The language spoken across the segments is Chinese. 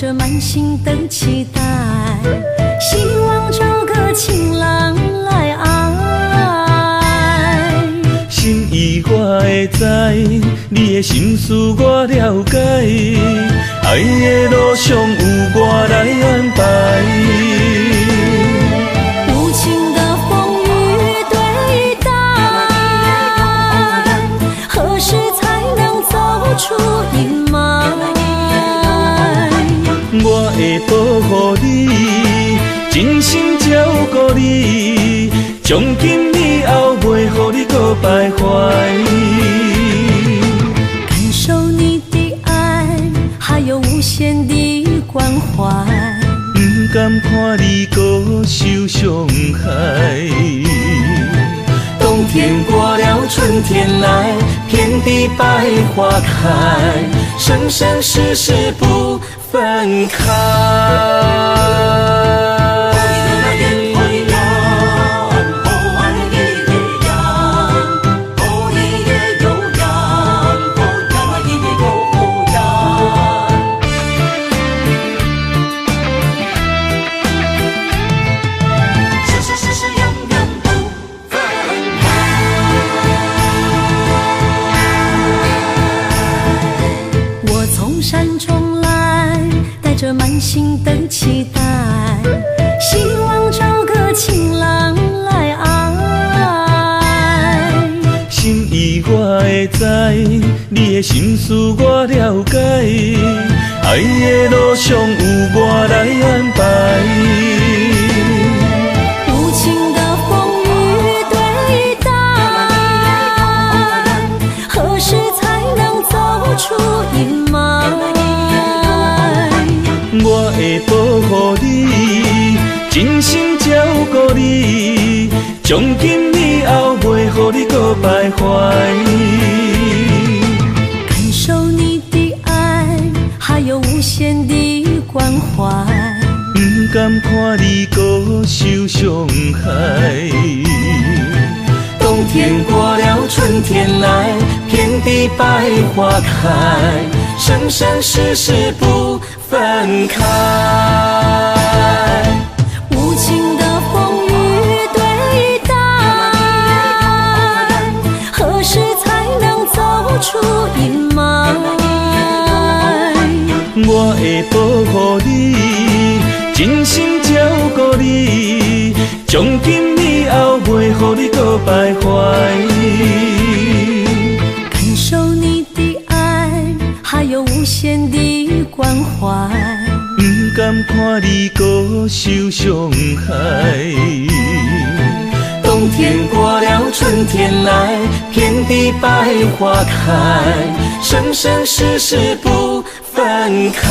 着满心的期待，希望找个情郎来爱。心意我会知，你的心思我了解，爱的路上有我来安排。无情的风雨对待，何时才能走出阴霾？我会保护你，真心照顾你，从今以后袂予你搁徘徊。感受你的爱，还有无限的关怀，不甘看你搁受伤害。冬天过了，春天来，遍地百花开，生生世世不分开。满心的期待，希望找个情郎来爱。心意我会知，你的心思我了解，爱的路上有我来安排。无情的风雨对待，何时才能走出阴霾？我会保护你，真心照顾你，从今以后袂予你搁徘徊。感受你的爱，还有无限的关怀，不甘看你搁受伤害。冬天过了，春天来，遍地百花开，生生世世不分开。无情的风雨对待，何时才能走出阴霾？我会保护你，真心照顾你，从今以后袂予你搁徘徊。感受你的爱，还有无限的关怀，不甘看你搁受伤害。冬天过了，春天来，遍地百花开，生生世世不分开。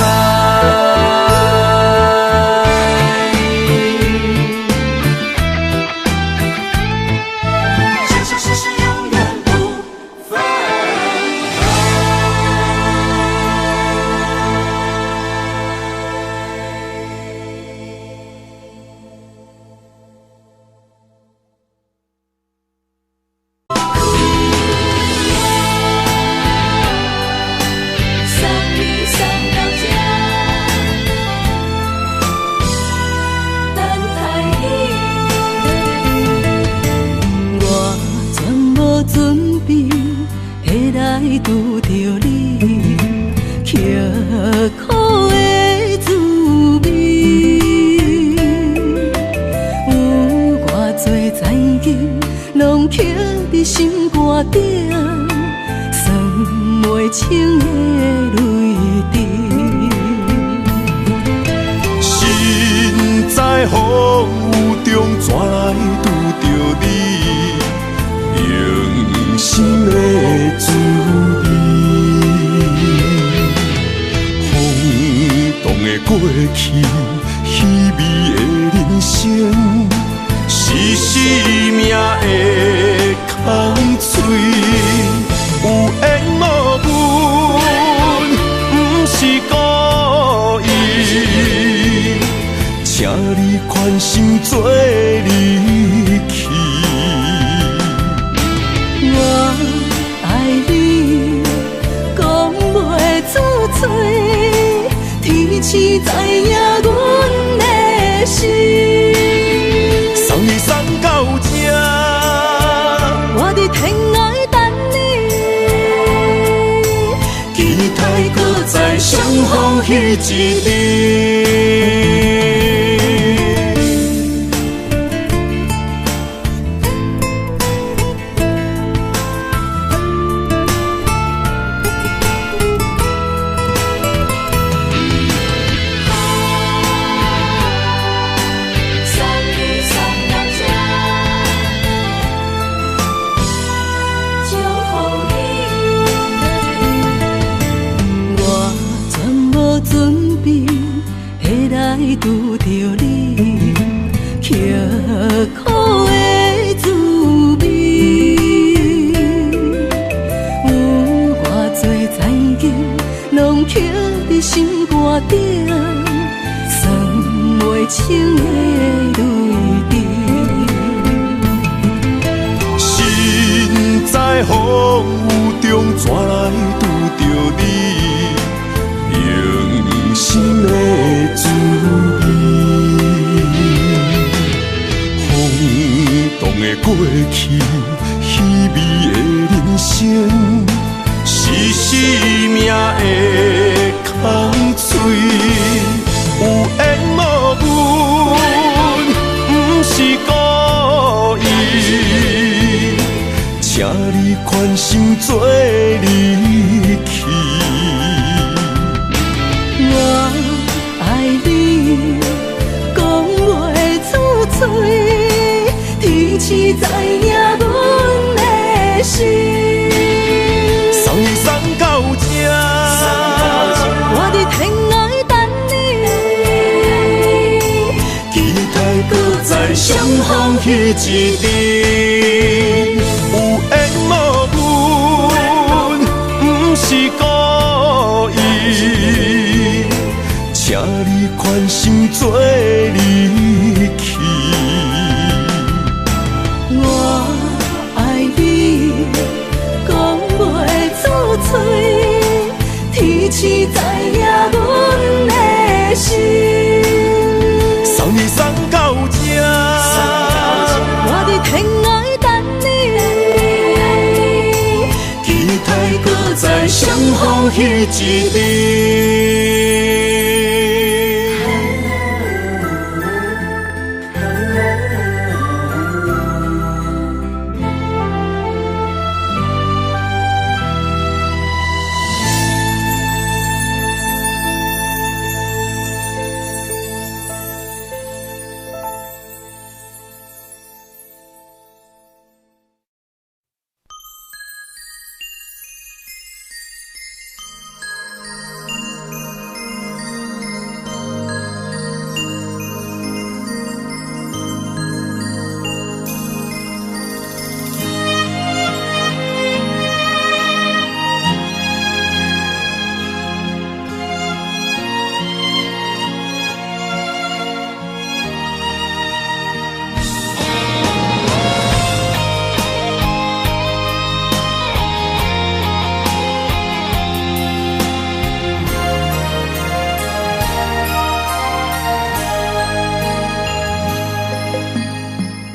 拄着你，刻苦的滋味，有偌多知己，拢刻伫心肝顶，算袂清的泪滴。身在风雨中，怎来拄着你？用心的滋味，轰动的过去，稀微的人生，是生命的空嘴，有缘无分，不是故意，请你宽心做离去。爱你，讲袂出嘴，天予迄一日。拄着你，刻苦的滋味，有偌多残景，拢刻伫心肝顶，算袂清的泪滴。心在风雨中，怎来拄着你？用心的滋味，轰动的过去，稀微的人生，是生命的空嘴，有缘无分，不是故意，请你宽心做离去。我爱你，讲袂出嘴，天赐知影阮的心。送你送到这，我伫天涯等你，期待搁再相逢迄一日。有缘无分，不是故意，请你宽心做离去。我爱你，讲袂出嘴，天赐知影阮的心。送你送到这，我伫天涯等你，期待搁再相逢迄一日。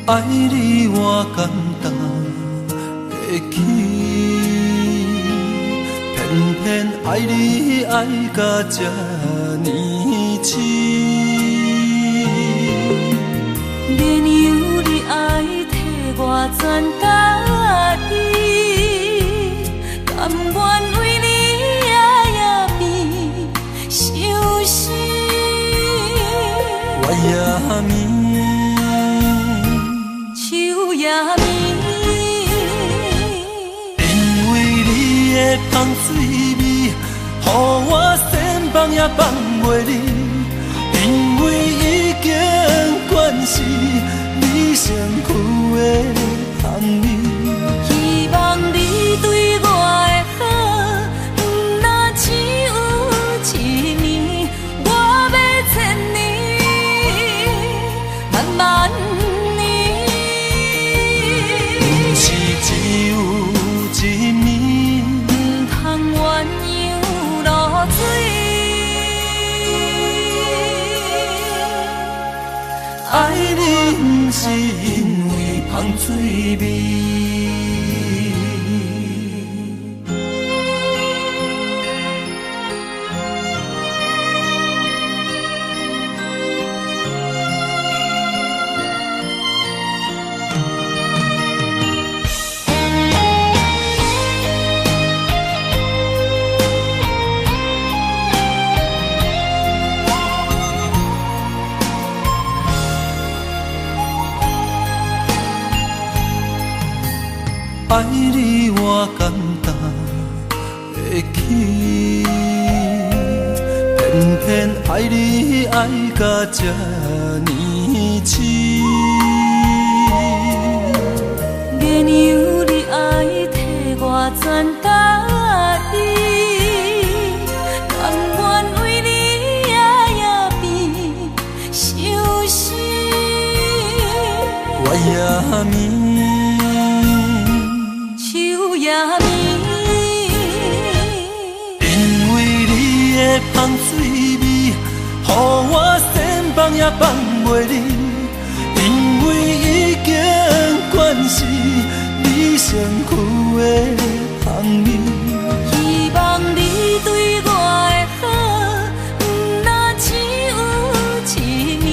爱你我简单会起，偏偏爱你爱到这呢痴。免由你爱替我全家己，甘愿为你夜眠伤心。我夜眠。夜眠，因为你的香水味，予我先放也放袂离。因为已经惯是你身躯的香味，希望你对我的好，不那只有一年，我要千年，慢慢。只有一面，不通鸳鸯落水。爱你不是因为香水味。爱你我简单会起，偏偏爱你爱到这呢痴。原由你爱替我全答应，甘愿为你夜变伤心。我也眠，手也眠，因为你的香水味，予我先放也放袂离。因为已经惯是你身躯的香味，希望你对我的好，不若只有一年，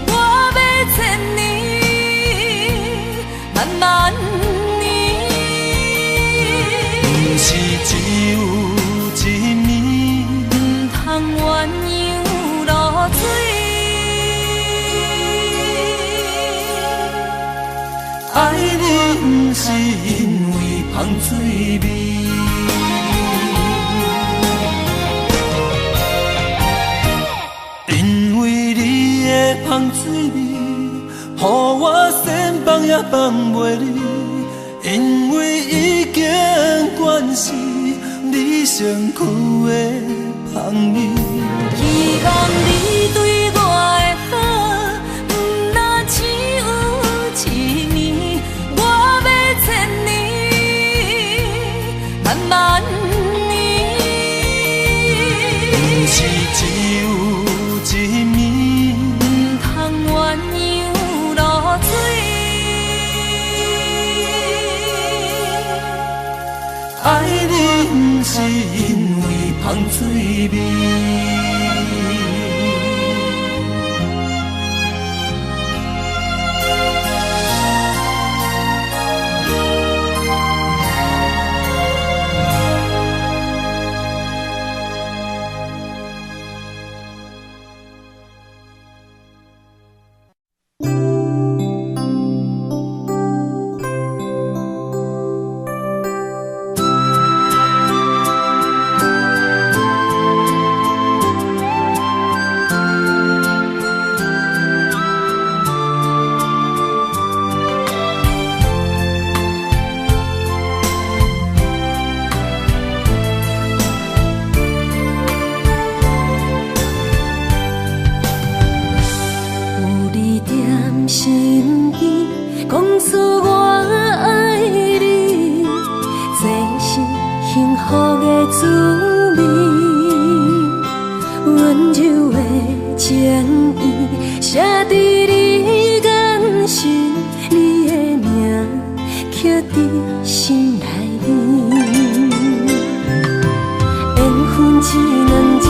我要千年，慢慢年。不是只有一年，唔通鸳鸯落水。爱你不是因为香水味，因为你的香水味，予我先放也放袂离。因为已经惯是你身躯的香味，希望你对我的好，不若只有一年，我要千年，慢慢年。不是只有一年，唔通鸳鸯落水。爱你不是因为香水味。身边，讲出我爱你，这是幸福的滋味。温柔的情意，写在你眼神，你的名刻在心内面。缘分一两日，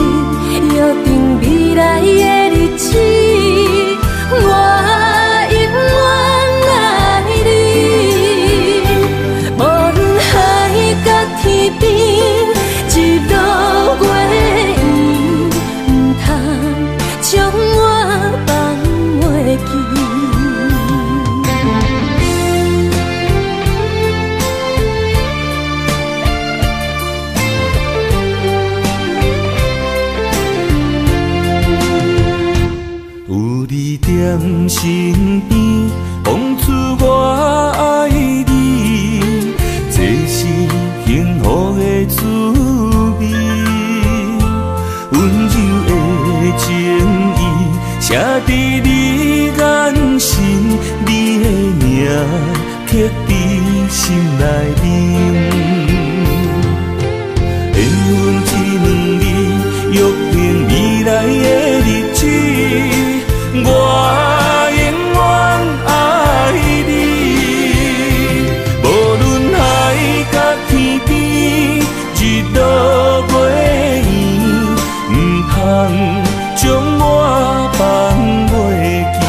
约定未来的日子，我永远爱你。无论海角天边，日落月圆，不通将我放袂记。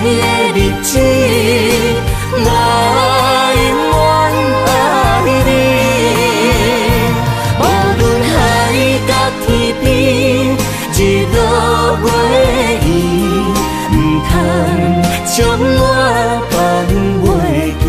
的日子，我永远爱你。无论海角天边，日落月圆，唔通将我放袂记。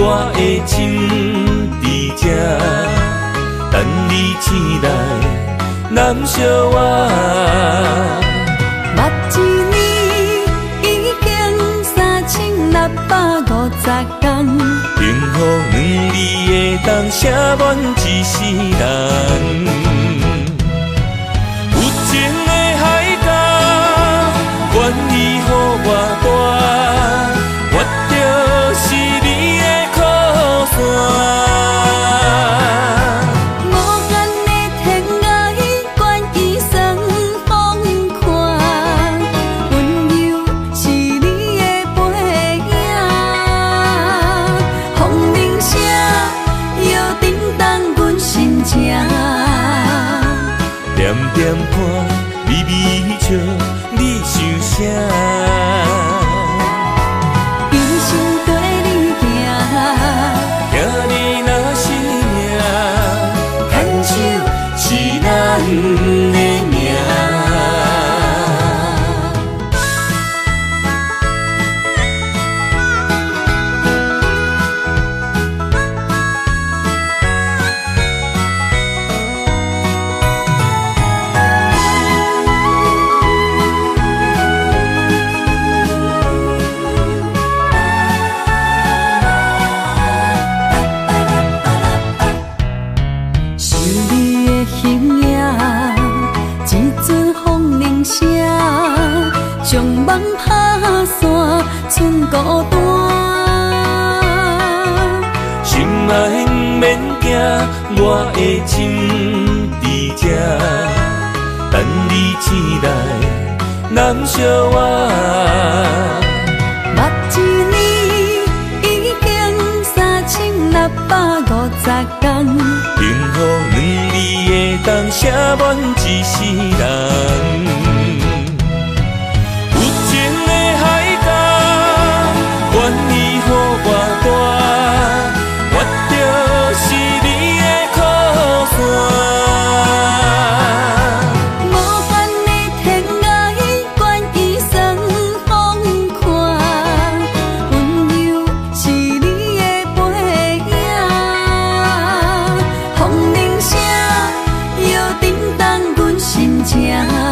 我的心伫这，等你醒来，难相我。目一年已经3650天，幸福两字会当写满一世人。有情的海角，愿意予我跋，我就是你的靠山。无间的天涯，愿意算风看，温柔是你的背影，风铃声摇叮当阮心情。点点看，微微笑，你想啥？人生跟你行，听你若是命，牵手是咱的命。将梦打散，剩孤单。心爱不免惊，我的心伫这，等你醒来，难相我。目一年已经3650天，幸福两字会当写满一世人。心情。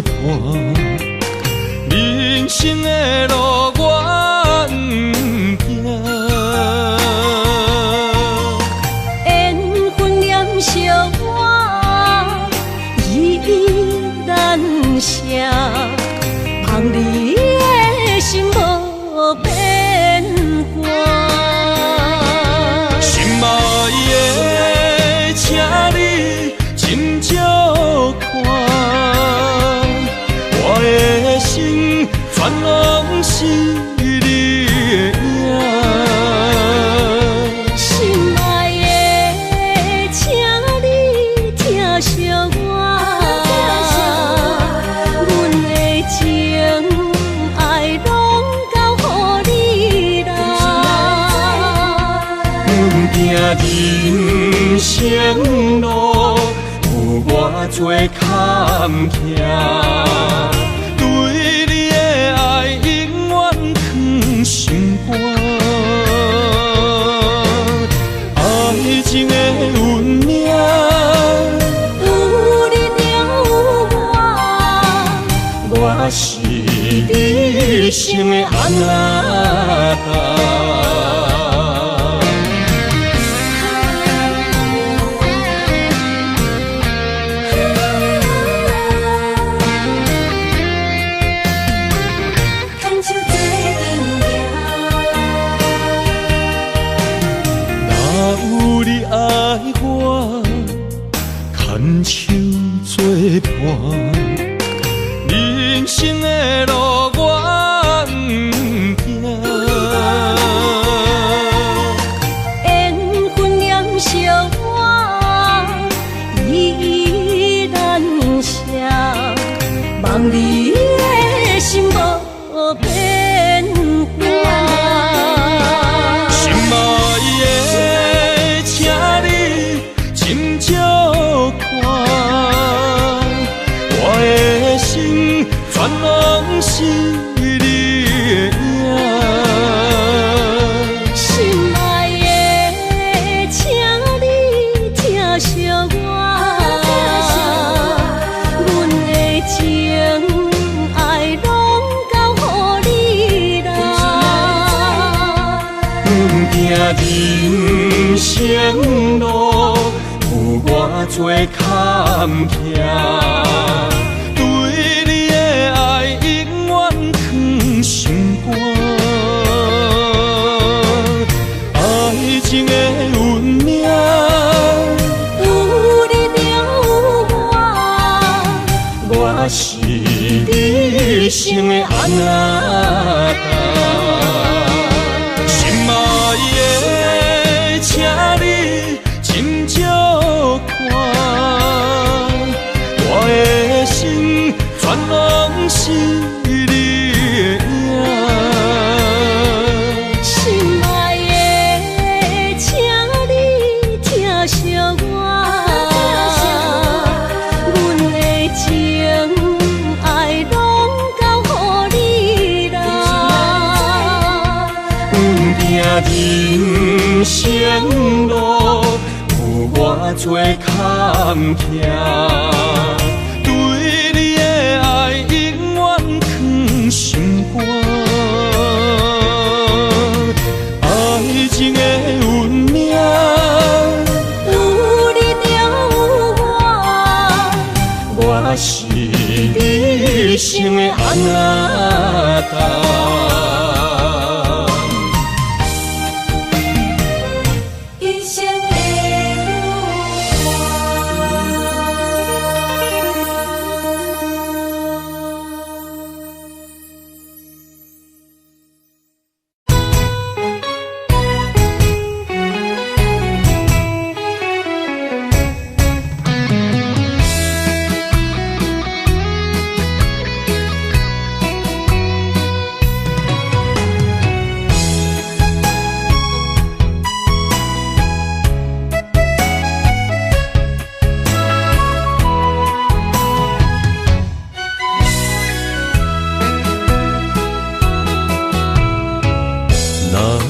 伴。人生的路我不行，缘分念惜我依难舍，望你的心无变卦。心爱的，请你斟酌看，我的心全拢是你的影。心爱的，请你疼惜我，阮的情爱拢交予你啦。阮行人生路有偌多坎坷，对你的爱永远藏心肝。爱情的运命，有你就有我是你生的安那达。牵手作伴，人生的路我不行，缘分念惜我依难舍，望你的心无变卦。心爱的，请你斟酌看，我的心全拢是你的影。心爱的，请你疼惜我，阮的情爱拢交予你啦。阮行人生路有偌多坎坷，对你的爱永远藏心肝。爱情的运命，有你就有我是你生的安那达。心爱的，请你斟酌看，我的心全拢是你的影。心爱的，请你疼惜我，阮的情爱拢交予你啦。阮行人生路有偌多坎坷，对你的爱永远藏心肝。爱情的运命，有你就有我是你生的安那达。一生的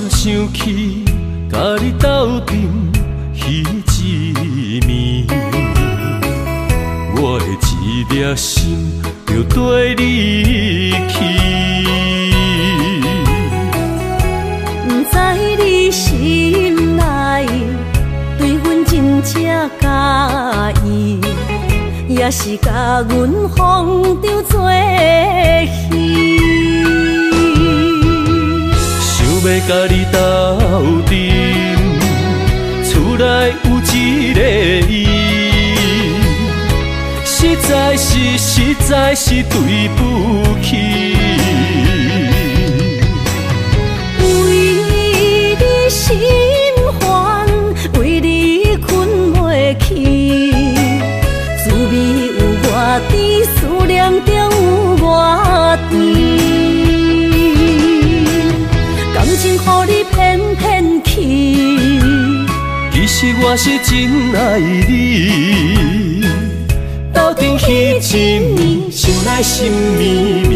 想起甲你斗阵彼一暝，我的一粒心就就跟你去。不知你心内对阮真正介意，也是甲阮放着做戏。想要甲你斗阵，厝内有一个伊，实在是对不起。为你心烦，为你困袂去，滋味有偌甜，思念就有偌甜。感情予你骗骗去，其实我是真爱你，斗阵彼一暝，想来心绵绵。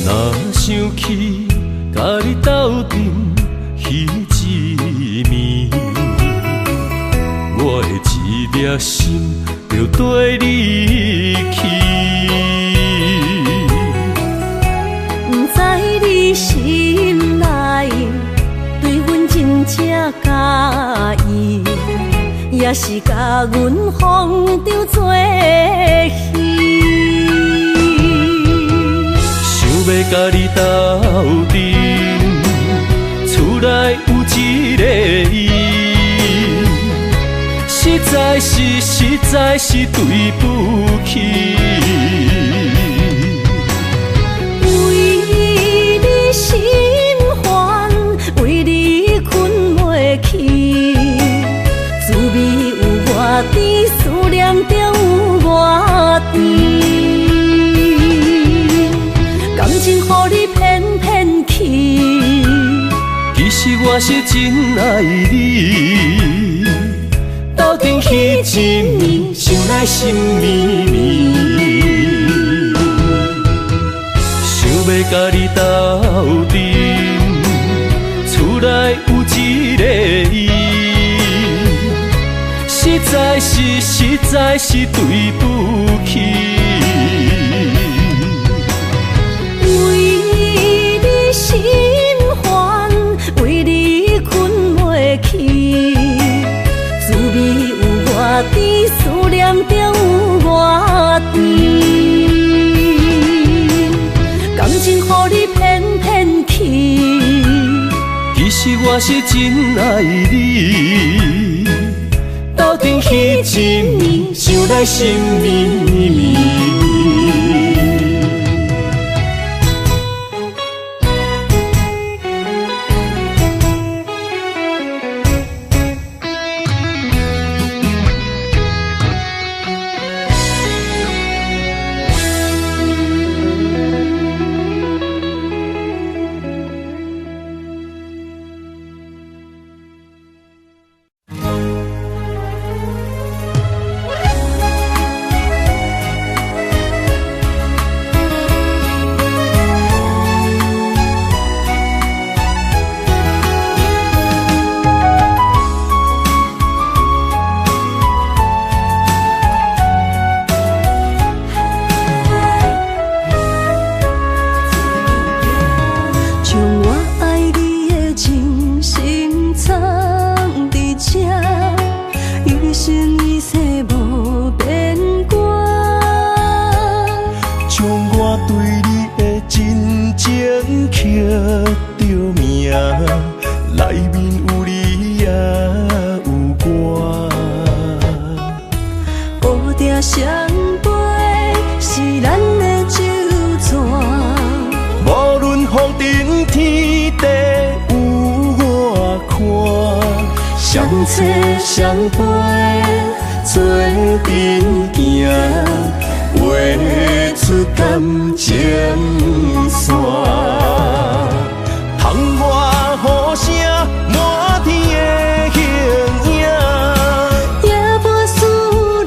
若想起甲你斗阵彼一暝，我的一粒心就跟你去。不知你心内对阮真正介意，也是甲阮放着做戏。想要甲你斗阵，厝内有一个伊，实在是对不起。为你心烦，为你困袂去，滋味有偌甜，思念就有偌甜。感情予你骗骗去，其实我是真爱你，斗阵彼一暝，想来心绵绵。想要甲你斗阵，厝内有一个伊，实在是对不起。为你心烦，为你困袂去，滋味有偌甜，思念就有偌甜。感情予你骗骗去，其实我是真爱你，斗阵彼一暝，想来心绵绵。相陪做阵行，画出感情线。窗外雨声满天的形影，夜半思念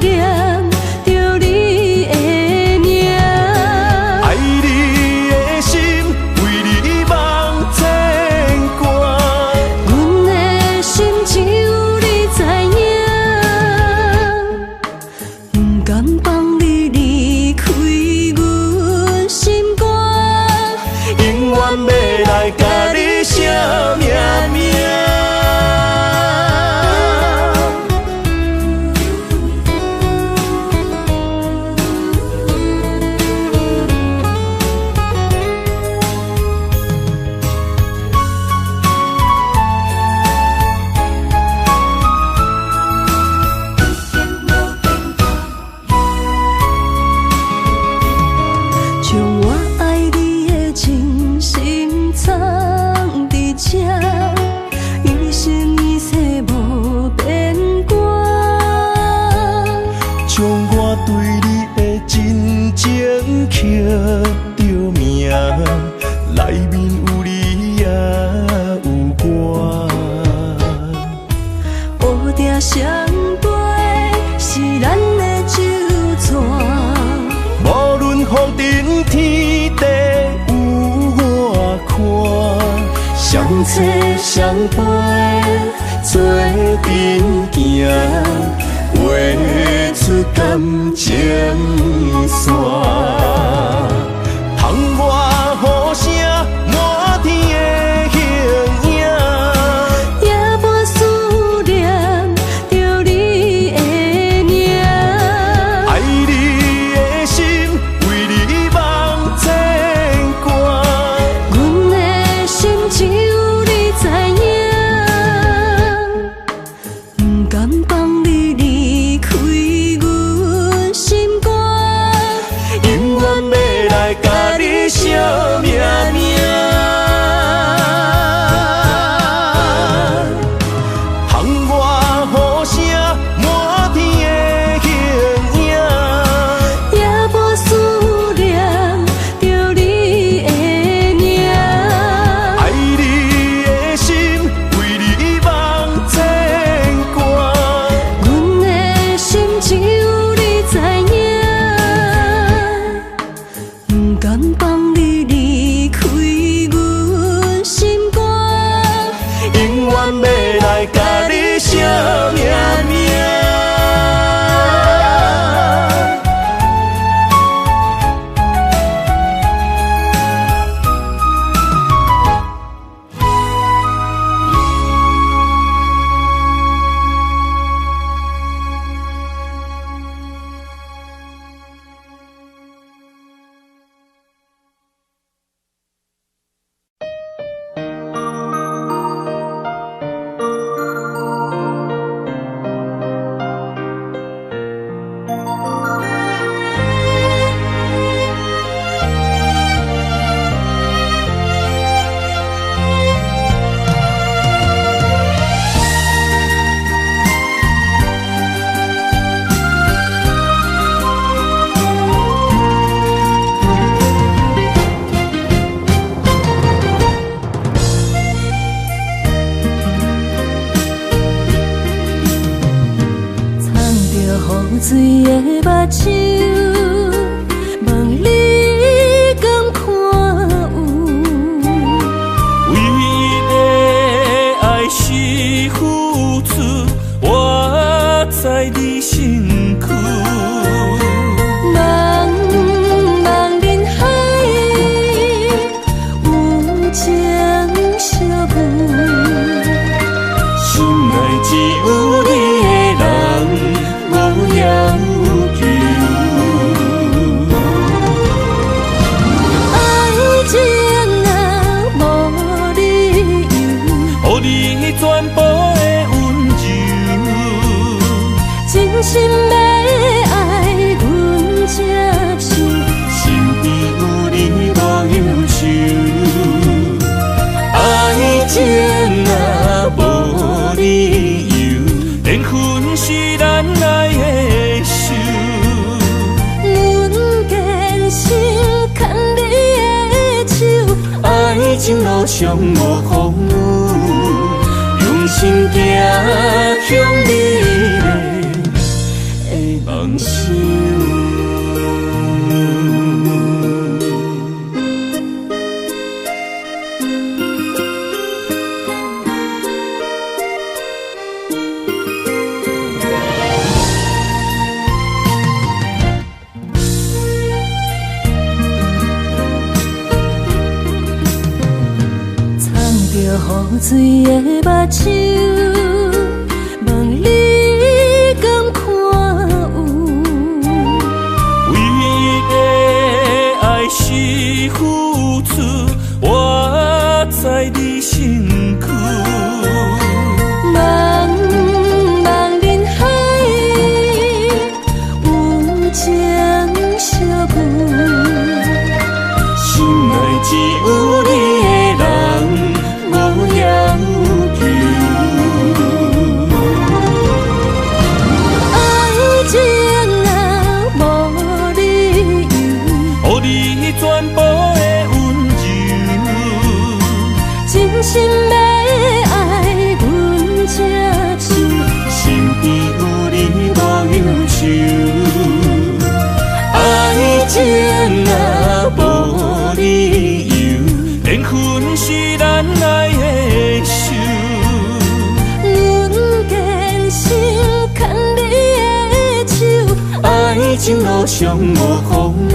着名，内面有你也有我。乌蝶双飞是咱的酒泉，无论风尘天地有我看，相扯相陪做阵行，画出感情线。窗外雨声满天的形影，也无思念着你的名。爱你的心为你梦牵挂，阮的心只有你知影，不甘放你离开阮心肝，永远要来甲你惜命命。窗外雨声满天的形影，也无思念着你的名。爱你的心为你梦牵挂，阮的心只有你知影，不甘放你离开阮心肝，永远要来甲你惜命命。雨水的目睭，问你敢看有？为你的爱是付出，我在你身躯。茫茫人海，有情相伴，心内只有你的人，无要求。爱情若无理由，予你全部的温柔，真心要爱阮才像，身边有你无忧愁。爱情若无理由，连分是咱爱的手。阮坚信牵你的手，爱情路上无风雨，用心行向你的梦想。雨水的目睭，问你敢看有？为你的爱是付出，我在你身躯。茫茫人海，有情相伴，心内只有你的人，无要求。爱情若无理由，予你要爱阮才手，身边有你无忧愁，爱情若无理由，连分是咱爱的手。阮坚心牵你的手，爱情路上无风雨，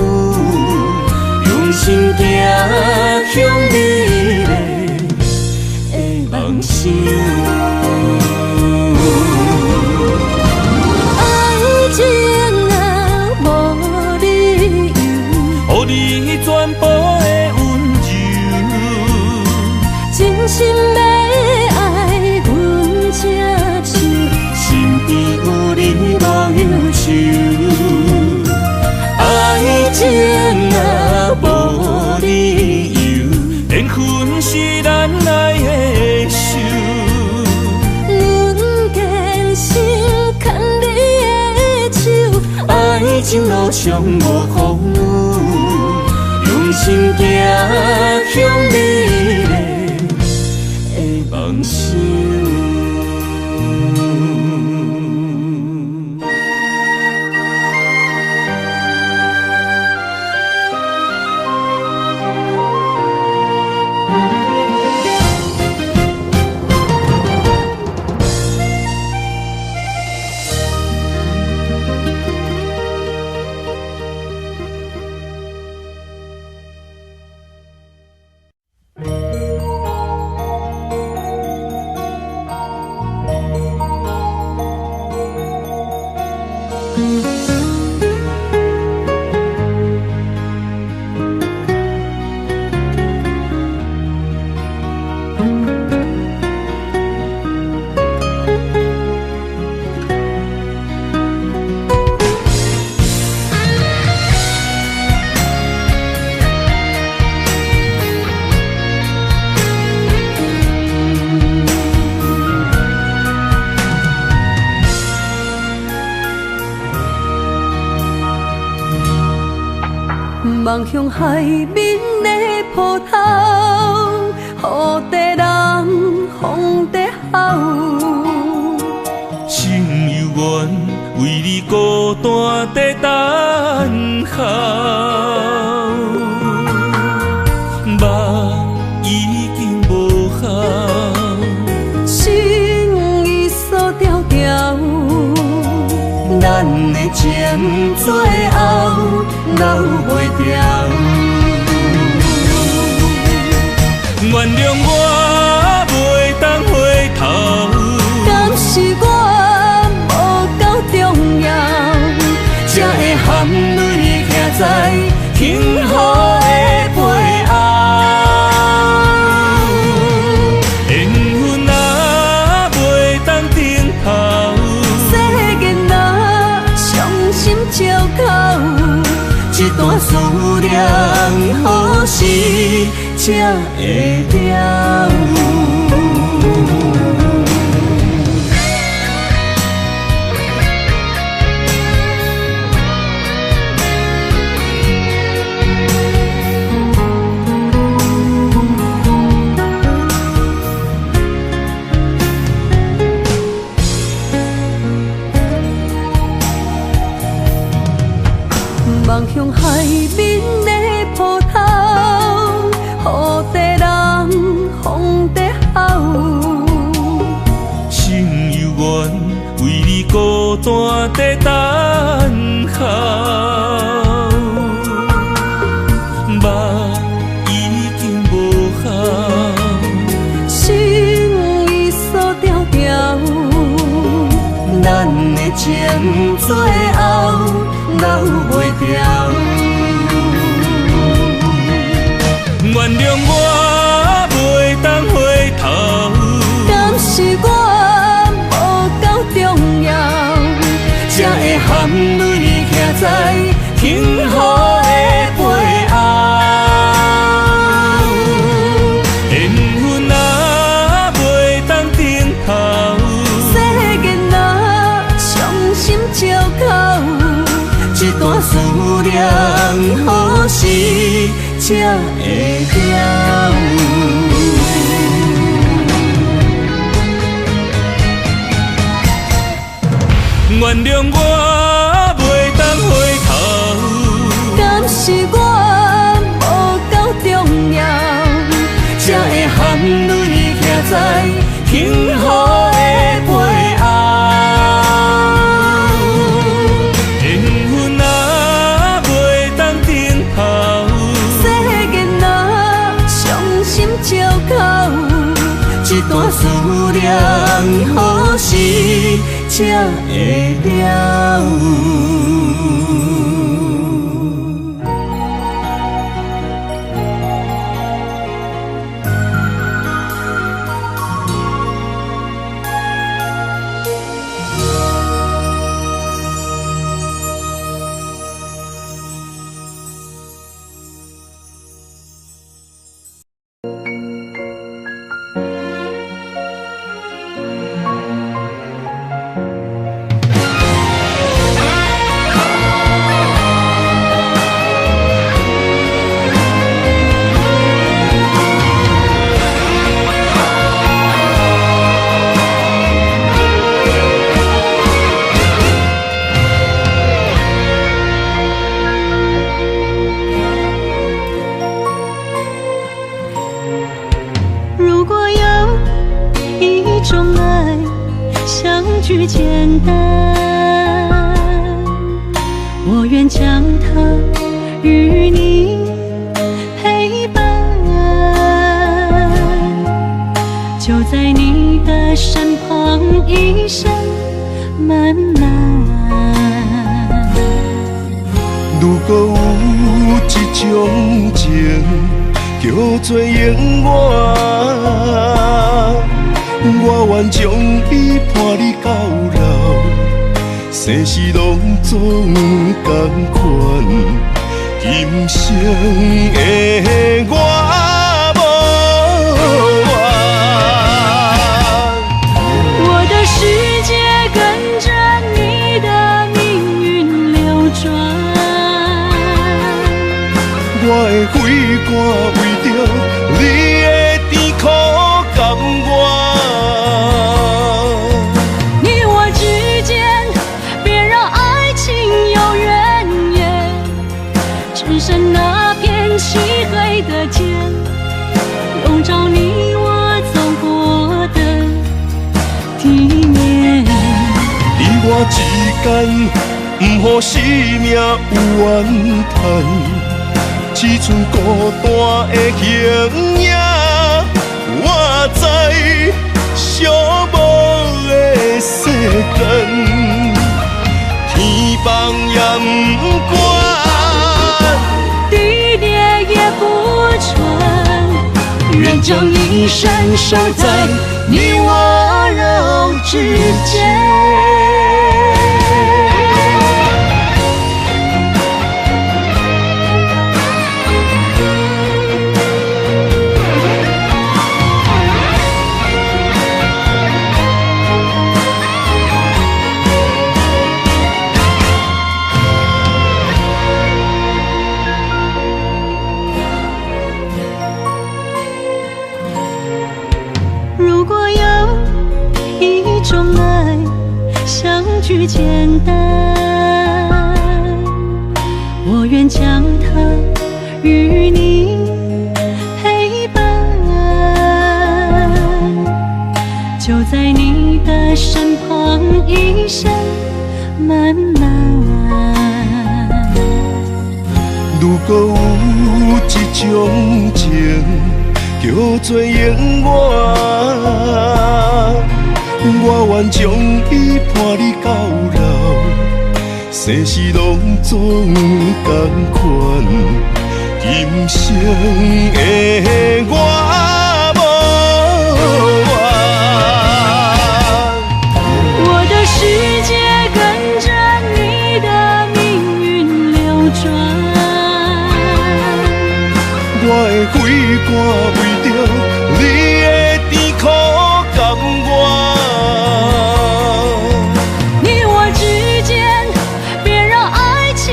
用心行向美丽的梦想。爱情若无理由，予你全部的温柔，真心要爱阮才手，身边有你无忧愁。爱情若无理由，连分是咱爱的手。阮坚心牵你的手，爱情路上无风雨，用心行向美丽的梦想。望向海面的波涛，雨地人风地吼。心犹原为你孤单在等候，梦已经无效，心已锁条条，咱的情最后留袂掉。原谅我袂当回头，敢是我无够重要，才会含泪徛在幸福的背后。缘分若袂当回头，世间若伤心借口，一段思念何时才会了？望向海面的波涛，雨地人风地吼。心犹原为你孤单在等候，梦已经无效，心已锁条条，咱的情最后留袂掉。原谅我袂当回头，敢是我无够重要，才会含泪徛在幸福的背后。缘分若袂当回头，世间若伤心借口，一段思念何时才会了？原谅我袂当回头。敢是我无够重要，才会含泪徛在幸福的背后？缘分啊，袂当等候，世间啊，伤心借口，一段思念，何时才会了？句简单，我愿将它与你陪伴，就在你的身旁一生慢慢。如果有一种情叫做永远，我愿将伊伴你到老，生死拢总同款。今生的我无怨，我的世界跟着你的命运流转，我的血汗为着你的甜苦甘愿。只剩那片漆黑的街，笼罩你我走过的地面。你我之间，不予生命有怨叹，只剩孤单的形影。我知寂寞的世间，天崩也不管。愿将一生守在你我肉之间。如果有一种爱相距简单，我愿将它与你陪伴，就在你的身旁一生慢慢。如果有一种情叫做永远，我愿将伊伴你到老，生死拢总同款。今生的我无怨，我的世界跟着你的命运流转，我的血汗为着你的甜苦甘愿。你我之间别让爱情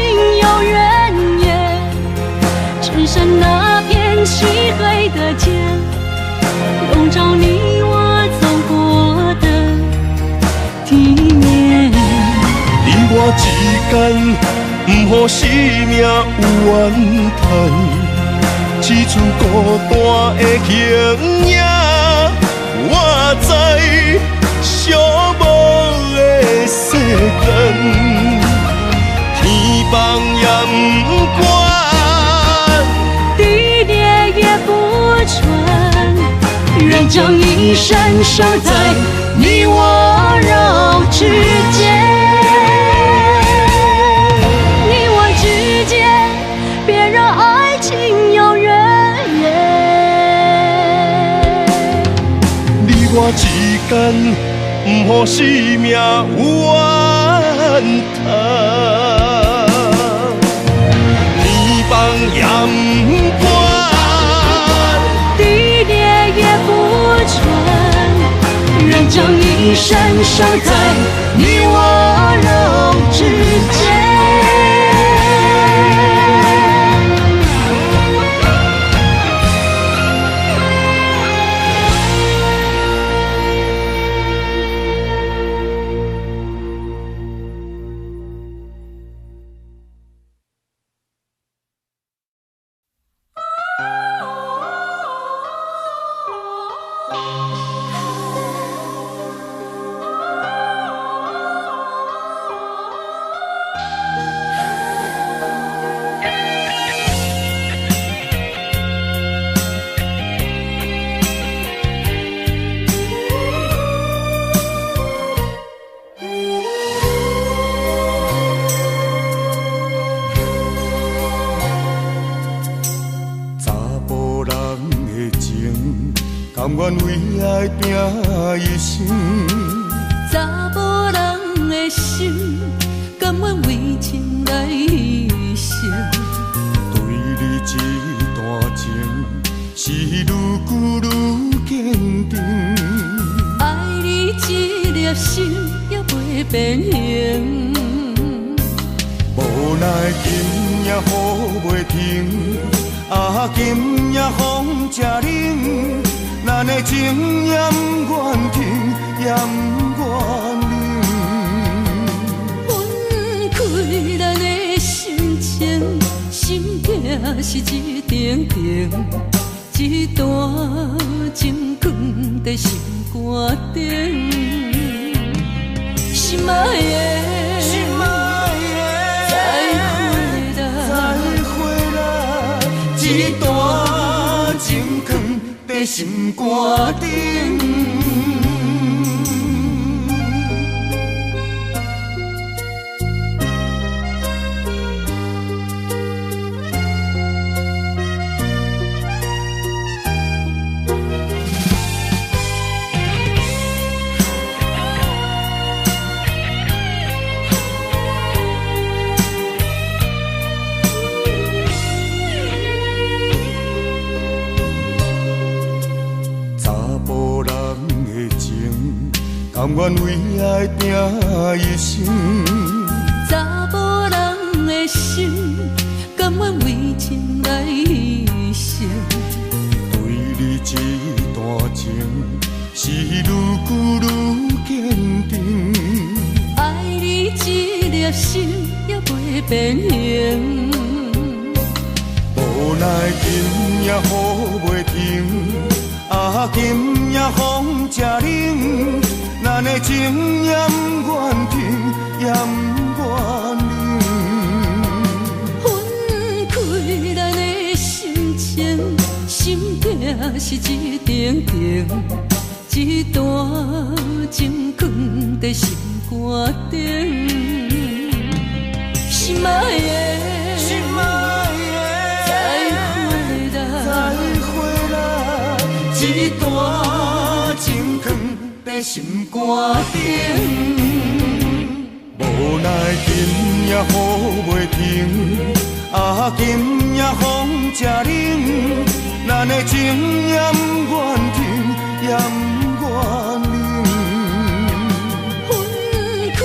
有怨言，只剩那片漆黑的街。间，不予生命有怨叹，只剩孤单的形影。我知寂寞的世间，天放也不管，地裂也不穿，愿将一生守在你我肉之间。你我之间，别让爱情有怨言。你我之间，不予生命有怨叹，天放也不管，地裂也不穿，愿将一生守在你我肉之间。甘愿为爱拼一生，查某人的心，甘愿为情来牺牲。对你这段情，是愈久愈坚定。爱你一粒心也袂变形，无奈今夜雨袂停，啊今夜风正冷。咱的情也不愿停，也不愿冷。分开咱的心情，心境是一定定，一段情放在心肝顶。心爱的，心爱的，再回来，一段情放在心肝顶。甘愿为爱拼一生，查某人的心，甘愿为情来牺牲。对你这段情，是愈久愈坚定。爱你一粒心也袂变形，无奈今夜雨袂停，啊今夜风正冷。咱的情也不愿停，也不愿冷。分开咱的心情，心境是一定定，一段情放在心肝顶。心爱的，心爱的，再回来，一段情放在心肝顶。无奈今夜雨袂停，啊今夜风正冷。咱的情也不愿停，也不愿冷。分开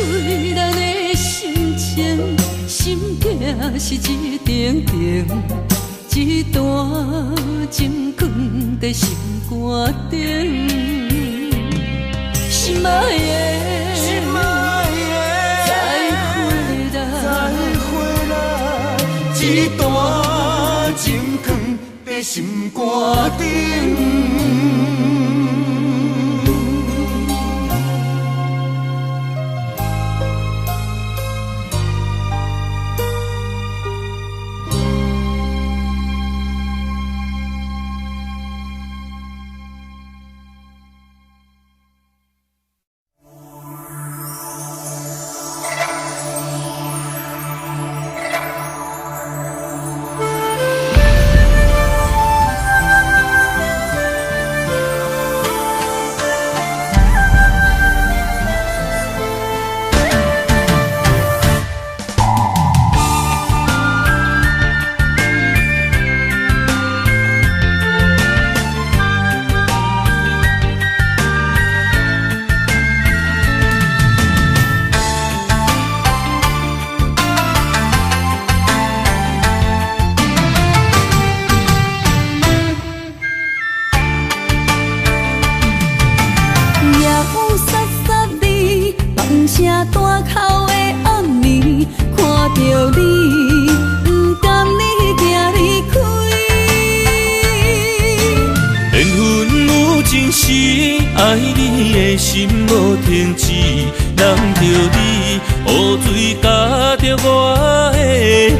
咱的心情，心境是一定定，一段情放在心肝顶。心爱的，心爱的，再回来，的心肝顶。爱你的心无停止，难着你雨水加着我的泪。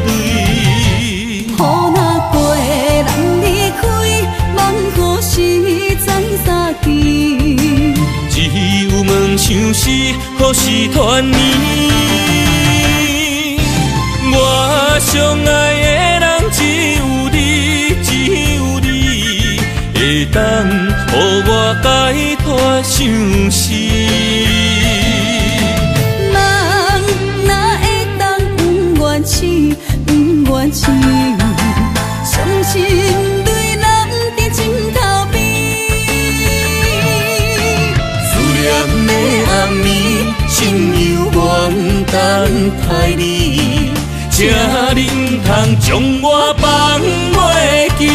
雨若过，人离开，望雨时知三支。只有梦想是雨时团圆。我相爱的人只有你，只有你会当予我解脱相思。人哪会当不愿痴，不愿痴？伤心对人伫枕头边。思念的暗暝，心犹原等待你，请你唔通将我放袂记。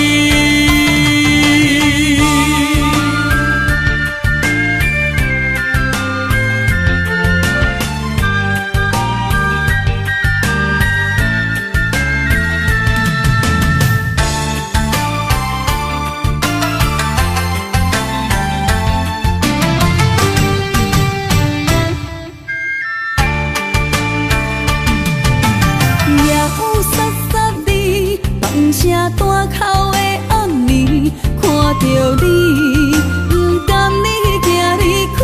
声大口的暗暝，看着你，不甘你行离开。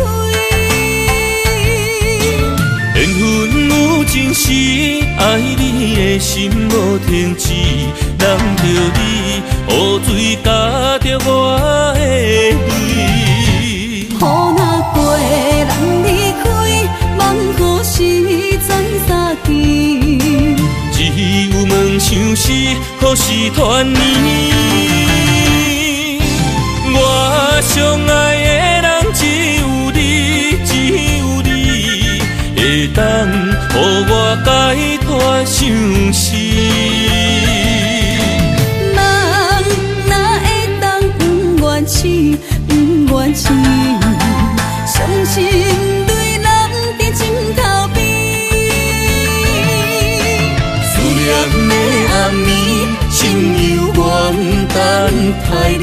缘分有真实，爱你的心无停止，难着你雨水加着我的泪。雨若过，人离开，望雨时知三支。只有梦想是雨时团圆。我相爱的人只有你，只有你会当予我解脱相思。人哪会当不愿痴，不愿痴？伤心对人伫枕头边。念的暗暝，心犹原等待你，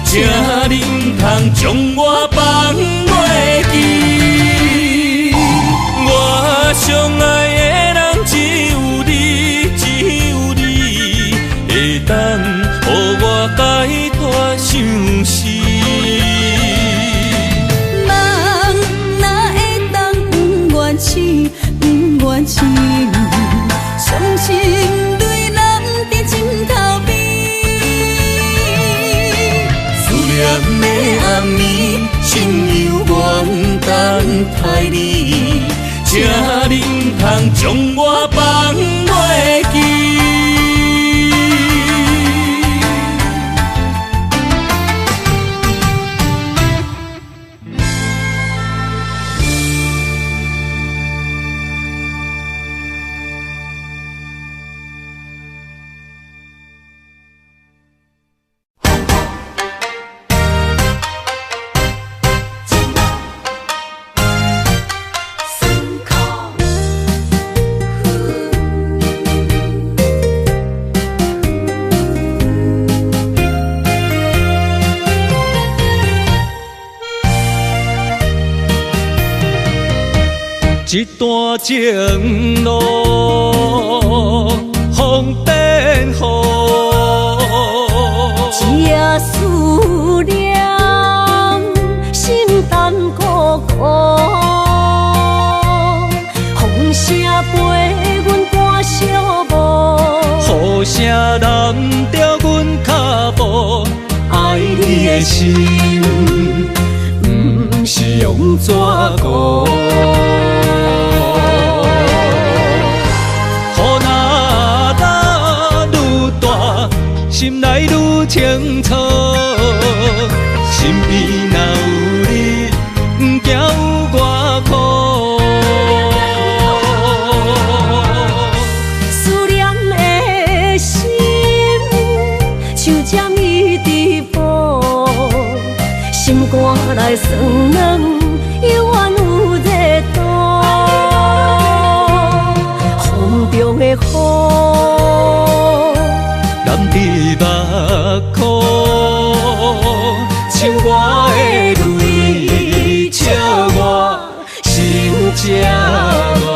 请你唔通将我放袂记。我相爱的人只有你，只有你会当予我解脱相思。人哪会当不愿痴，不愿痴？伤心对人伫枕头边。思念的暗暝，心犹原等待你，请你唔通将我放袂记。思考一段情路风变雨，一夜思念心淡孤孤，风声陪阮赶小步，雨声淋着阮脚步，爱你的心不是用纸糊。心内愈清楚，心边若有你，不惊有我苦。思念的心像针一直补，心肝内酸软，犹原有热度。风中的雨。染伫目眶，像我的泪，笑我心这乱。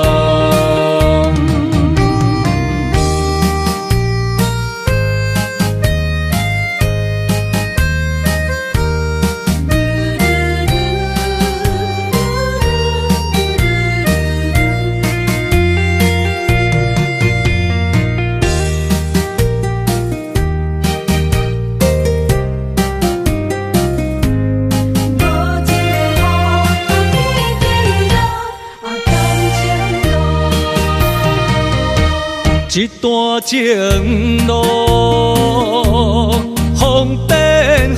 一段情路风变雨，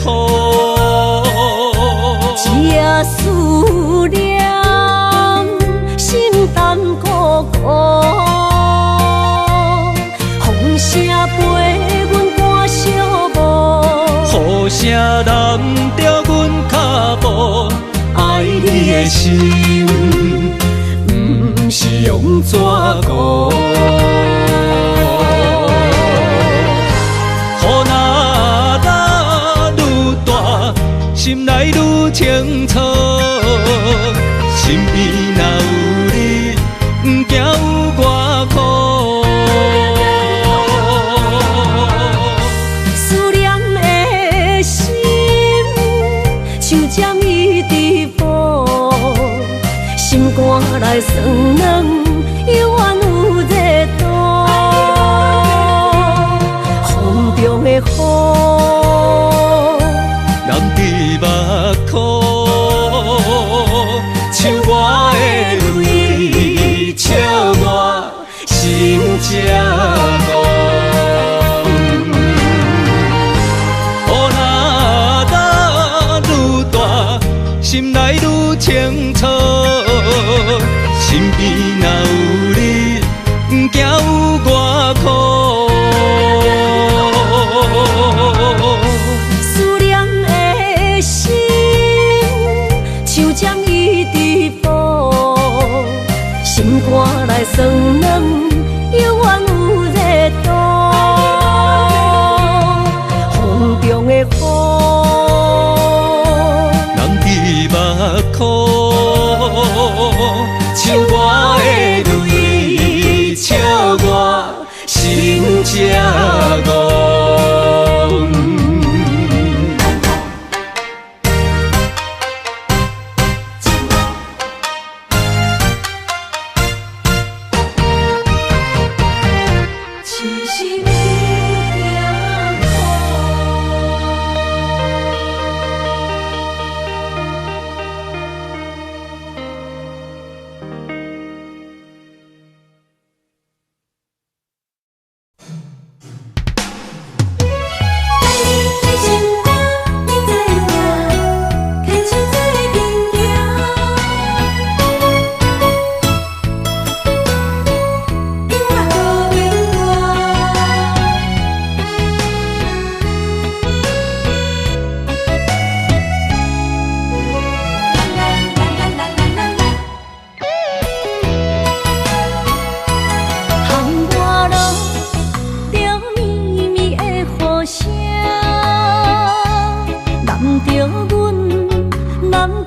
一夜思念心淡孤孤，风声陪阮赶小步，雨声淋着阮脚步，爱你的心不是用纸糊。心内愈清楚，心边若有你，不惊有我苦。思念的心像针一直补，心肝内酸软，犹原有热度。风中的雨。目眶，像我的泪，笑我心这乱。雨若愈大，心内愈清楚，心边若有你，不惊有我苦。心肝内酸软，犹原有热度。风中的雨，淋伫目眶，像我的泪，笑我心这乱。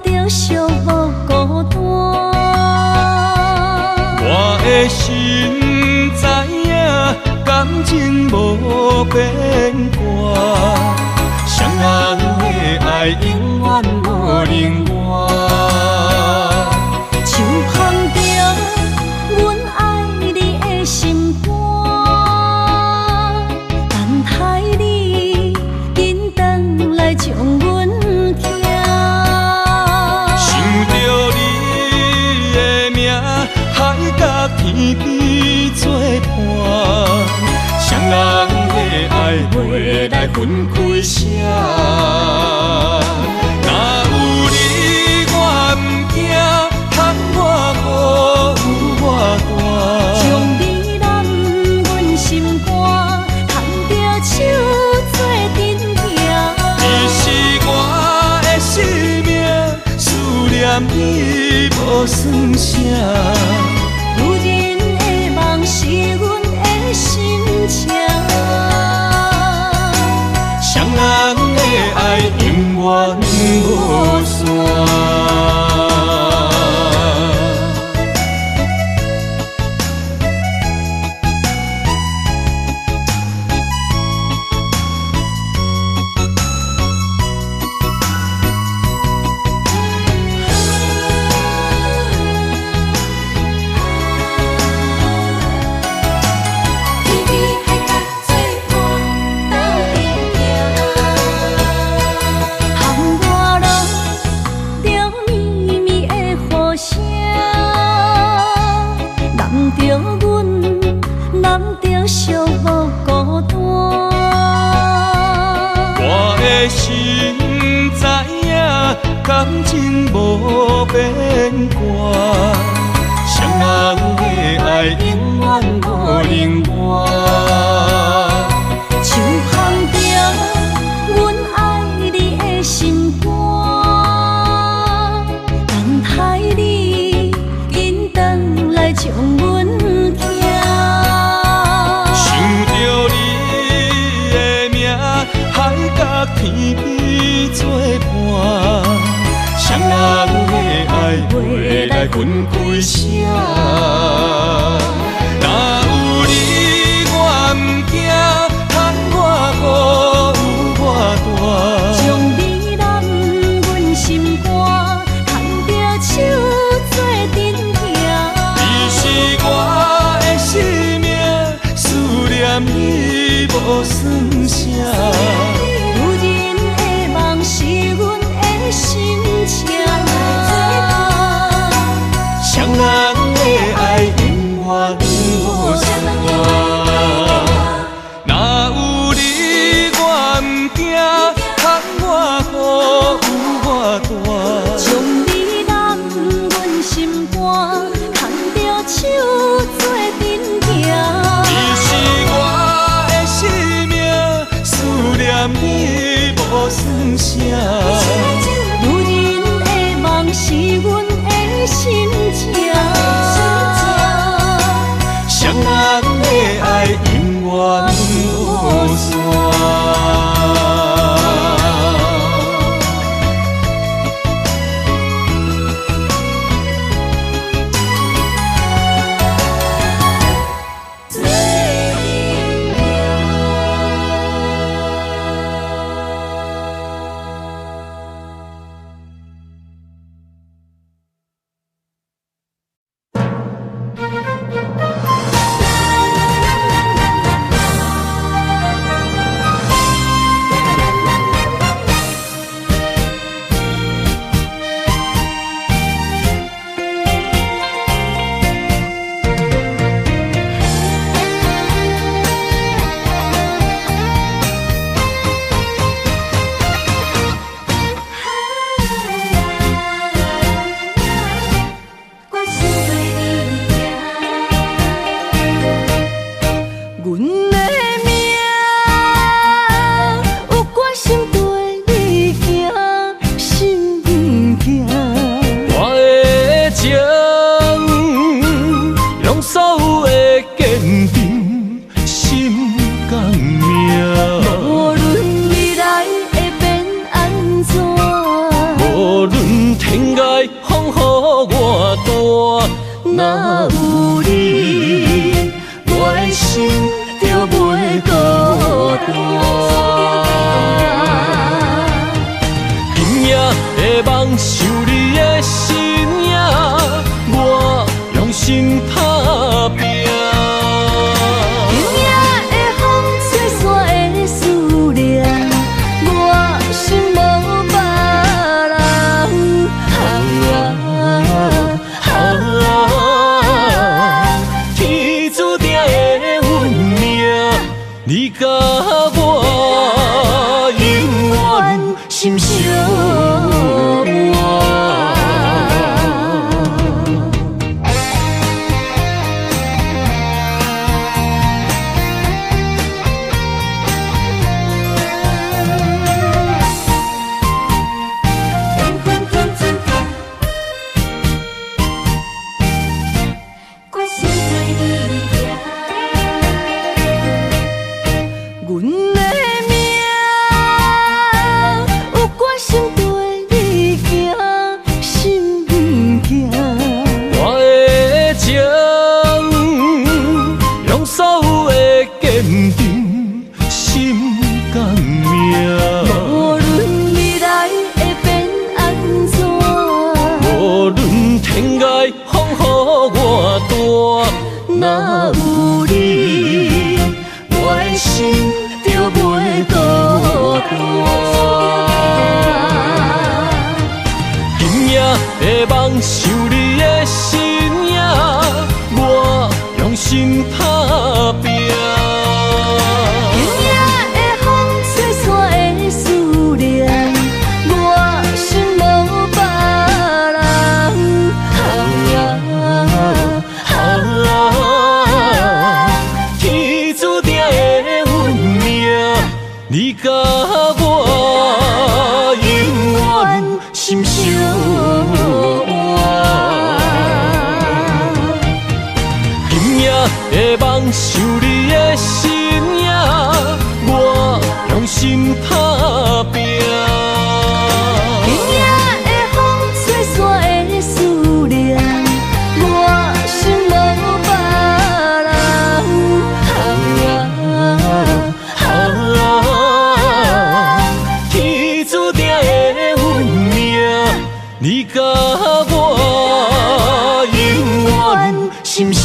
着小无孤单。心知影，感情无变卦，双人的爱永远无冷漠。像放着阮爱你的心肝，等待你紧转来将阮听。想着你的名，海甲天边作伴，双人的爱袂来分开舍。若有你我毋惊，通我无有我大。将你揽阮心肝，牵着手做阵行。你是我的生命，思念你无算啥。女人的梦是阮的心情，双人的爱永远无散。心知影，感情无变卦，双人的爱永远无冷漠。像放着阮爱你的心肝，等待你紧转来将阮听。想着你的名，海甲天边作伴，双人的爱袂来分开舍。若有你我毋惊，通我无有我大。将你揽阮心肝，牵着手做阵行。你是我的生命，思念你无算啥。是阮的心情，双人的爱永远无散。若有你我毋惊，通我好有我大。将你揽阮心肝，牵着手做阵行。你是我的生命，思念你无算啥。女人的梦是阮的心情，双人的爱永远无散。若有你，我的心就袂孤单。今夜的梦想你的身影，我用心打拼。今夜的风吹散的思念，我心无别人。天注定的运命，你甲我永远心相伴。若有你，我的心就袂孤单。今夜的梦想你的身影，我用心打拼。今夜的风吹散的思念，我心无别人。天注定的运命，你甲我永远心相伴。今夜的梦想你的身影，我用心打拼。今夜的风吹散的思念，我心无别人。天注定的运命，你甲我永远心相伴。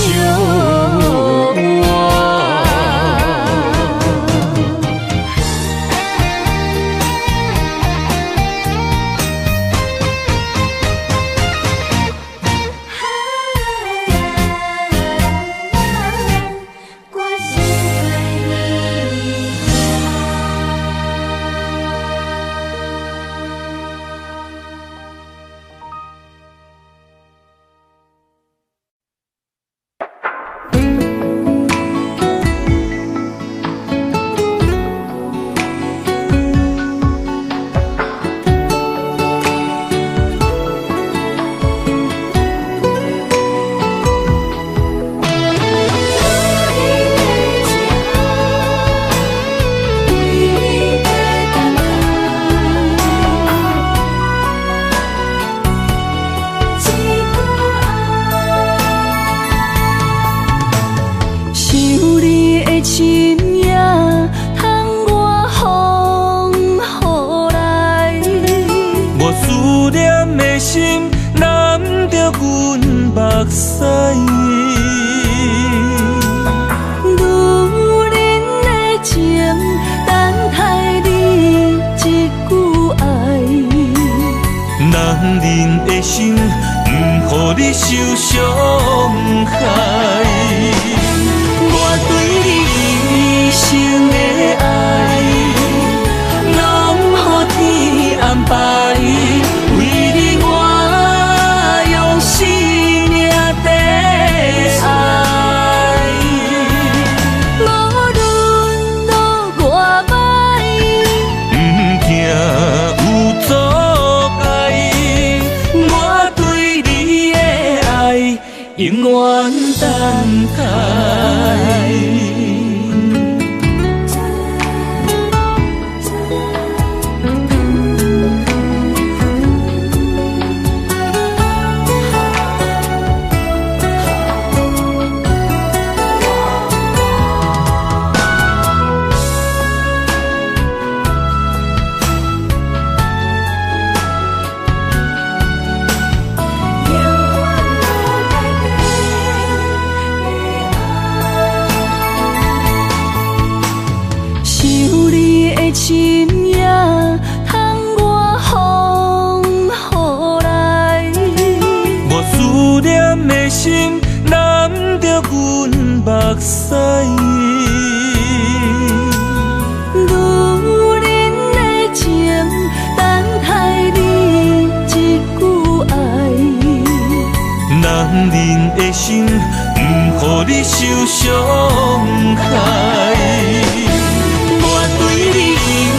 永远等待。心也通我风雨来。我思念的心难着阮目屎。女人的情等待你一句爱。男人的心不予你受伤害。我对你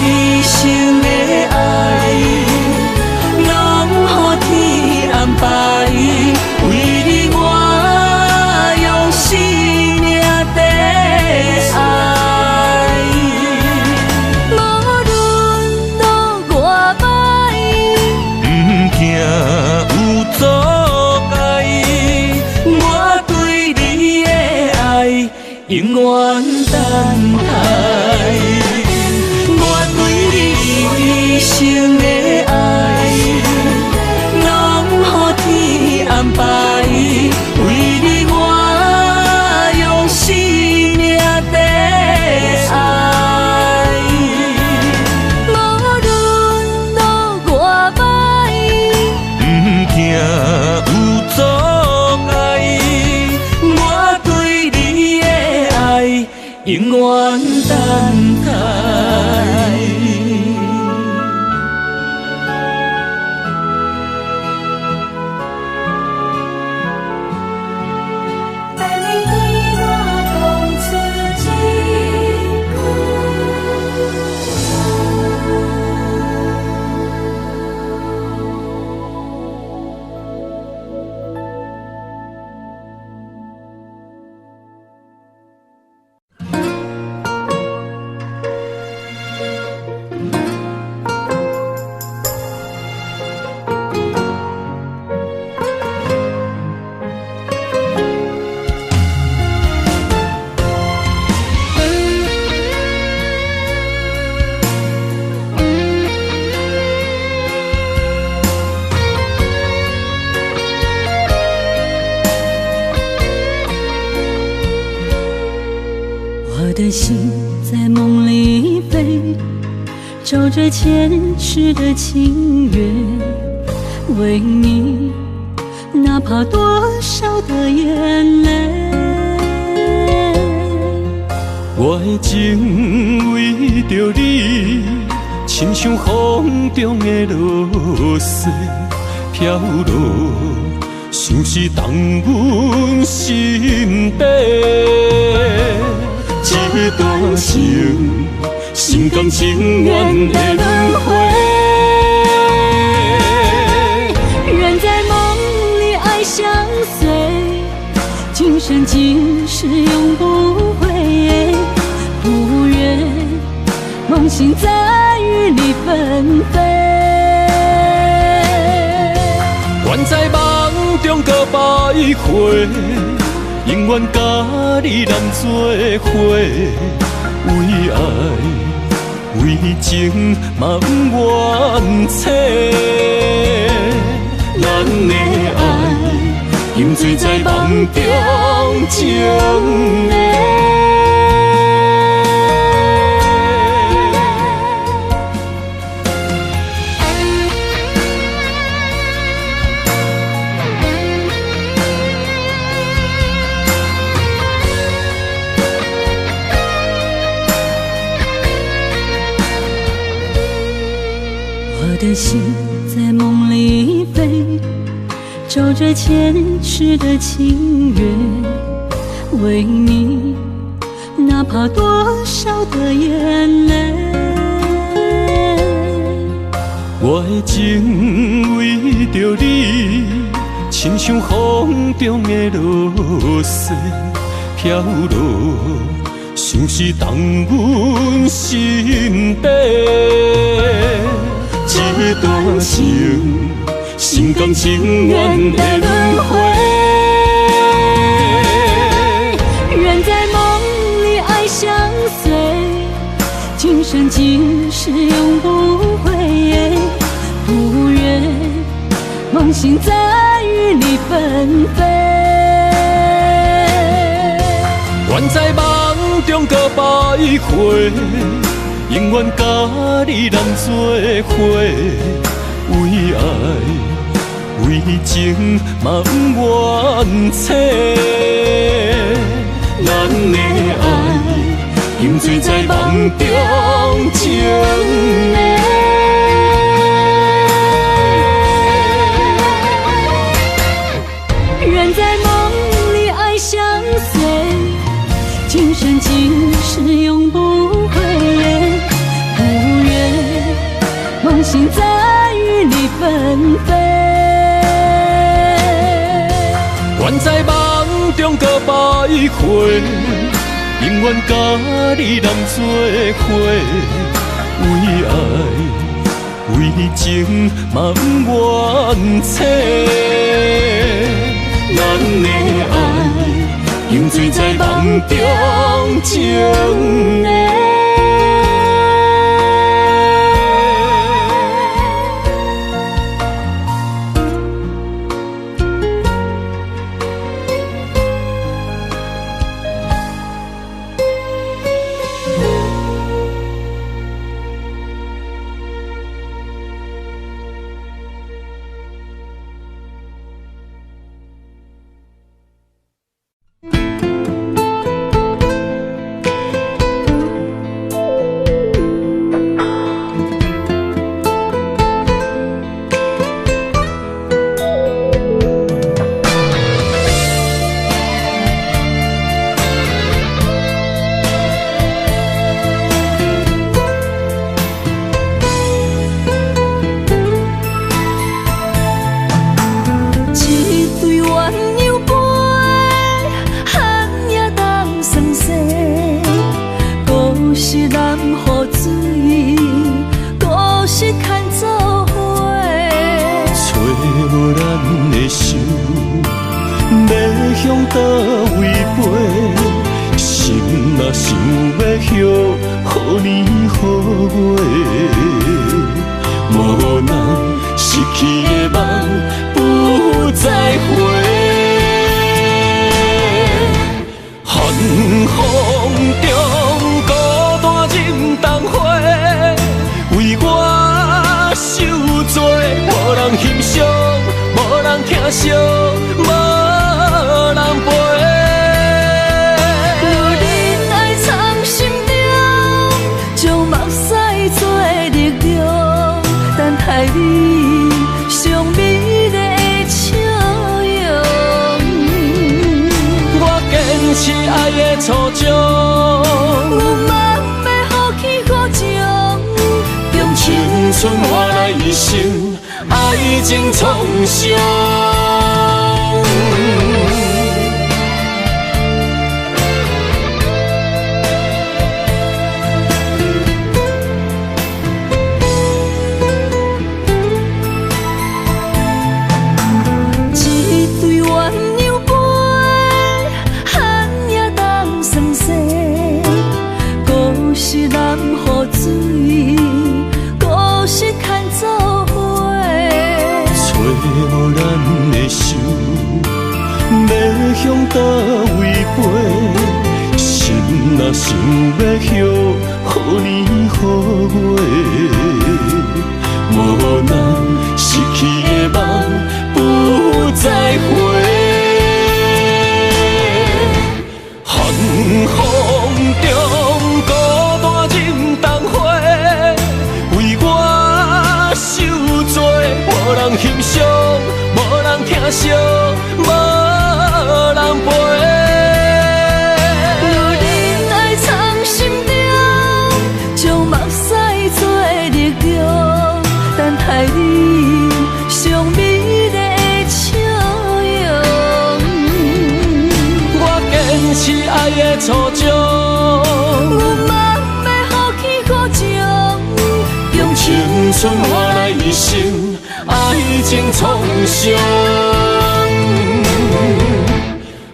一生的爱，拢予天安排。为你我用生命在爱。无论路偌歹，不惊有阻碍。我对你的爱永远等待。我对你一生的爱，拢予天安排。为你我用生命在爱。无论路偌歹，不惊有阻碍。我对你的爱永远等待。带你对我讲出一我的心在梦里飞，照着前世的情缘，为你哪怕多少的眼泪。我的情为着你，亲像风中的落雪飘落，像是动阮心底。这段情，心甘情愿的轮回。愿在梦里爱相随，今生今世永不悔。不愿梦醒再与你纷飞。愿在梦中搁徘徊，永远甲你揽做伙。为爱为情嘛不愿切，咱的爱沉醉在梦中情迷。我的心在梦里飞，照着前世的情缘，为你哪怕多少的眼泪。我的情为着你，亲像风中的落雪飘落，像是动阮心底。这段情，心甘情愿的轮回。愿在梦里爱相随，今生今世永不悔。不愿梦醒再与你纷飞。愿在梦中搁徘徊，永远甲你人做伙，为爱为情嘛不愿切。咱的爱饮醉在梦中情的。人在梦里爱相随，今生今世永不悔。不愿梦醒再与你纷飞。愿在梦中搁徘徊，永远甲你人做伙，为爱为情嘛不愿切。咱的爱饮醉在梦中情的。春换来一生，爱情创伤。一对鸳鸯杯，汉也当算细，故事难互水。是牵做伙，找无咱的手，要向倒位飞？心若想要许，予年予月，无咱失去的梦不再回。寒风中孤单忍冬花。受罪，无人欣赏，无人疼惜，无人陪。若忍爱藏心中，将目屎做力量，等待你上美丽的笑容。我坚持爱的初衷。青春换来一生，爱情创伤。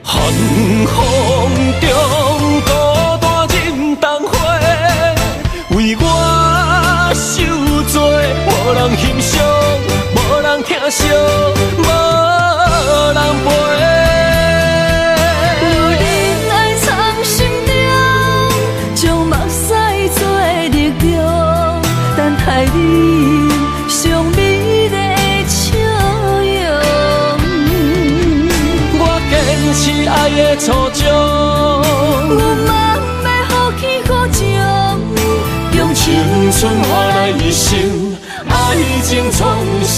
寒风中孤单忍冬花，为我受罪，无人欣赏，无人疼惜，无人陪。若忍爱藏心中，将目屎做力量。爱的初衷。我嘛不要放弃好情，用青春换来一生爱情创伤。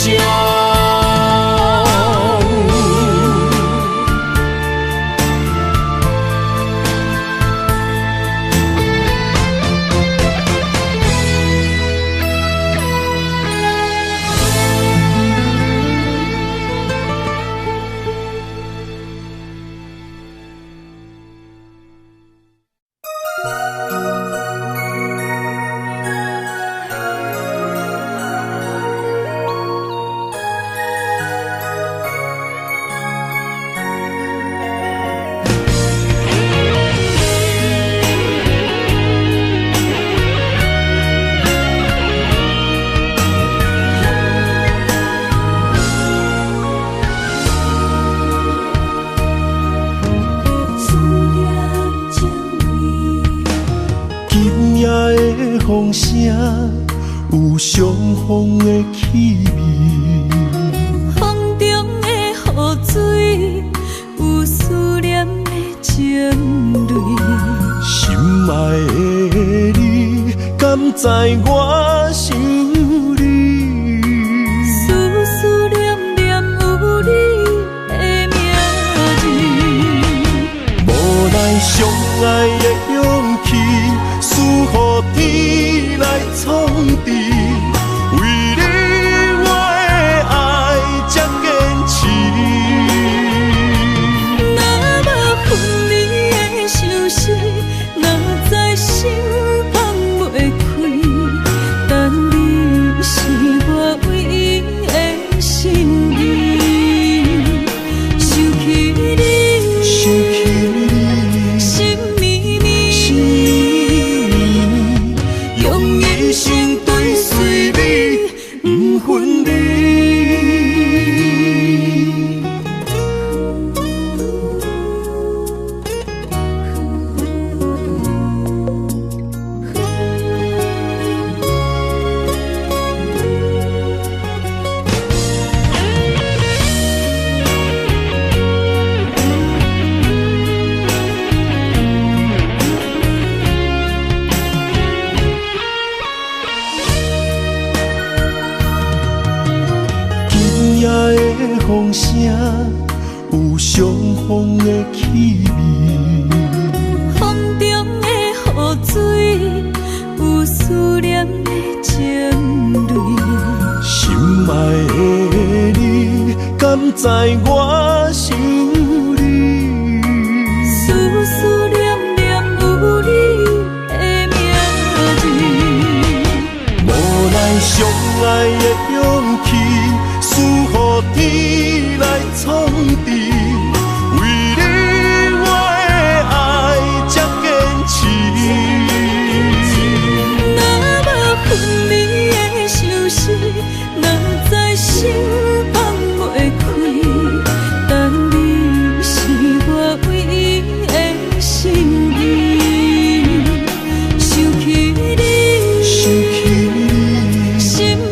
风声有相逢的气味，风中的雨水有思念的情泪。心爱的你，敢知我想你？思念念有你的名字，无奈相爱的勇气，输予天来创治。为你我的爱才坚持。若无分离的相思，哪知心放袂开。但你是我唯一的心意，想起你，心绵绵，用一生追随你，不分离。风声有相逢的气味，风中的雨水有思念的情泪。心爱的你，敢知我想你？思念念有你的名字，无奈相爱的勇气，输予天来创治。为你我的爱才坚持。若无分离的相思，哪知心放袂开。但你是我唯一的心意，想起你，心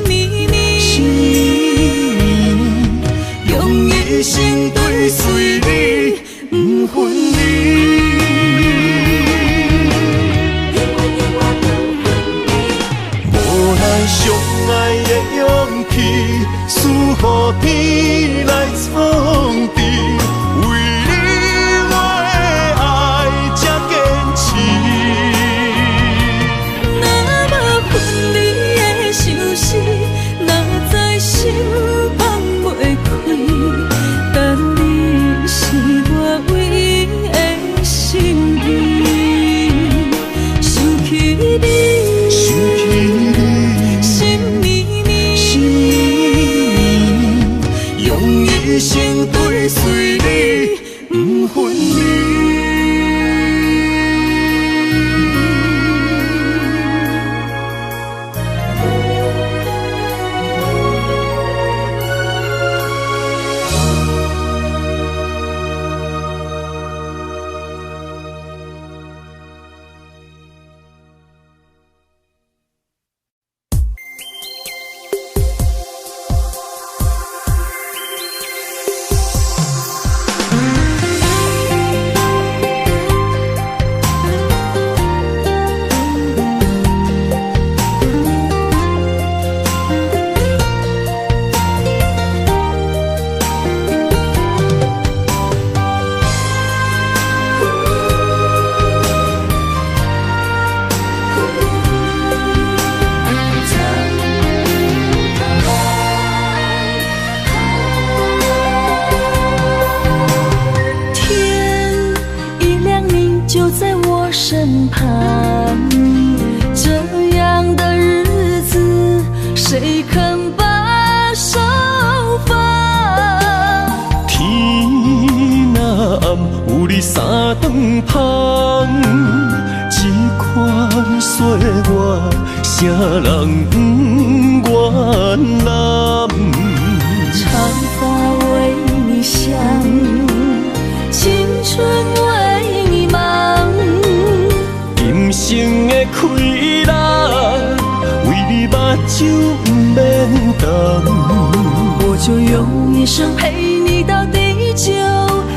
绵绵，用一生追随你，不分离。无奈相爱的勇气，输予天来创治。为你我的爱才坚持。若无分离的相思，哪知心放袂开。但你是我唯一的心意，想起你，心绵绵，用一生追随你，不分离。长芳，这款岁月，啥人不愿揽？长发为你香，青春为你忙。今生的快乐，为你目睭不免干。我就用一生陪你到地久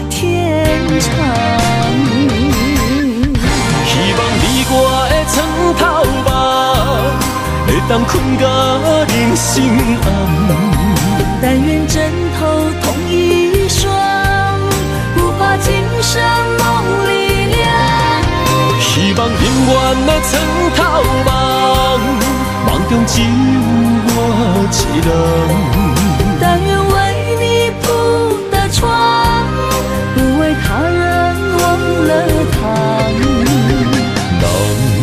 天长。希望你我的床头梦，会当困到人生暗。但愿枕头同一双，不怕今生梦里凉。希望永远的床头梦，梦中只有我一人。但愿为你铺的床，不为他人忘了躺。人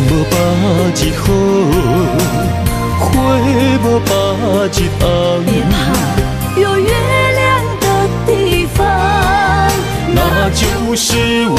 无百日好，花无百日红。别怕，有月亮的地方，那就是我